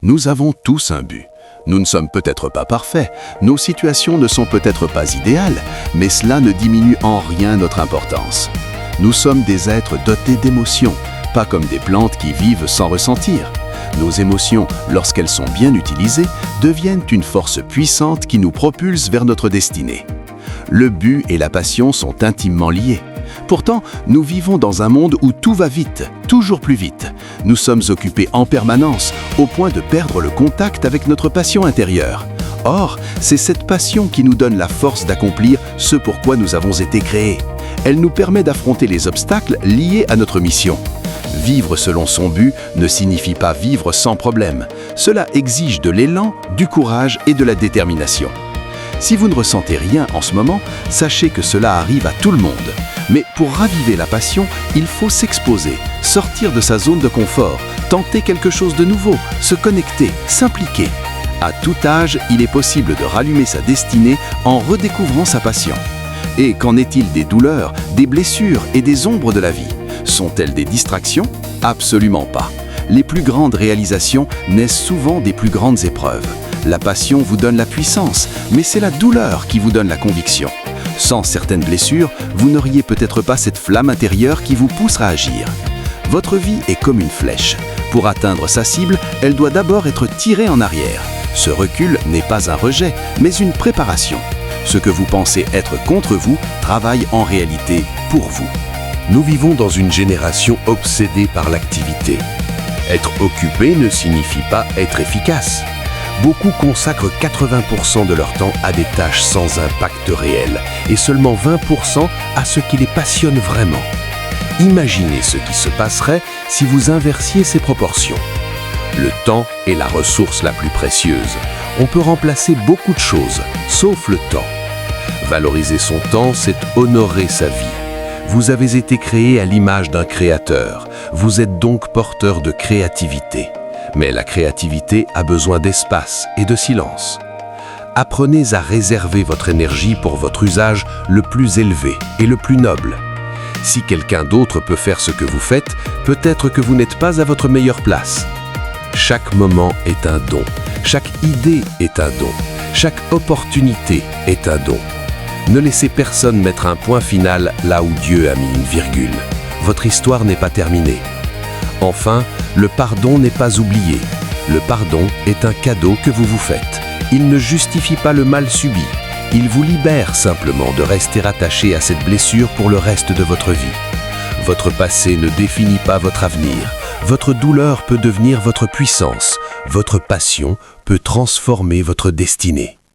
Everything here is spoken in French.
Nous avons tous un but. Nous ne sommes peut-être pas parfaits, nos situations ne sont peut-être pas idéales, mais cela ne diminue en rien notre importance. Nous sommes des êtres dotés d'émotions, pas comme des plantes qui vivent sans ressentir. Nos émotions, lorsqu'elles sont bien utilisées, deviennent une force puissante qui nous propulse vers notre destinée. Le but et la passion sont intimement liés. Pourtant, nous vivons dans un monde où tout va vite, toujours plus vite. Nous sommes occupés en permanence, au point de perdre le contact avec notre passion intérieure. Or, c'est cette passion qui nous donne la force d'accomplir ce pour quoi nous avons été créés. Elle nous permet d'affronter les obstacles liés à notre mission. Vivre selon son but ne signifie pas vivre sans problème. Cela exige de l'élan, du courage et de la détermination. Si vous ne ressentez rien en ce moment, sachez que cela arrive à tout le monde. Mais pour raviver la passion, il faut s'exposer, sortir de sa zone de confort, tenter quelque chose de nouveau, se connecter, s'impliquer. À tout âge, il est possible de rallumer sa destinée en redécouvrant sa passion. Et qu'en est-il des douleurs, des blessures et des ombres de la vie? Sont-elles des distractions? Absolument pas. Les plus grandes réalisations naissent souvent des plus grandes épreuves. La passion vous donne la puissance, mais c'est la douleur qui vous donne la conviction. Sans certaines blessures, vous n'auriez peut-être pas cette flamme intérieure qui vous poussera à agir. Votre vie est comme une flèche. Pour atteindre sa cible, elle doit d'abord être tirée en arrière. Ce recul n'est pas un rejet, mais une préparation. Ce que vous pensez être contre vous travaille en réalité pour vous. Nous vivons dans une génération obsédée par l'activité. Être occupé ne signifie pas être efficace. Beaucoup consacrent 80% de leur temps à des tâches sans impact réel et seulement 20% à ce qui les passionne vraiment. Imaginez ce qui se passerait si vous inversiez ces proportions. Le temps est la ressource la plus précieuse. On peut remplacer beaucoup de choses, sauf le temps. Valoriser son temps, c'est honorer sa vie. Vous avez été créé à l'image d'un créateur. Vous êtes donc porteur de créativité. Mais la créativité a besoin d'espace et de silence. Apprenez à réserver votre énergie pour votre usage le plus élevé et le plus noble. Si quelqu'un d'autre peut faire ce que vous faites, peut-être que vous n'êtes pas à votre meilleure place. Chaque moment est un don. Chaque idée est un don. Chaque opportunité est un don. Ne laissez personne mettre un point final là où Dieu a mis une virgule. Votre histoire n'est pas terminée. Enfin, le pardon n'est pas oublié. Le pardon est un cadeau que vous vous faites. Il ne justifie pas le mal subi. Il vous libère simplement de rester attaché à cette blessure pour le reste de votre vie. Votre passé ne définit pas votre avenir. Votre douleur peut devenir votre puissance. Votre passion peut transformer votre destinée.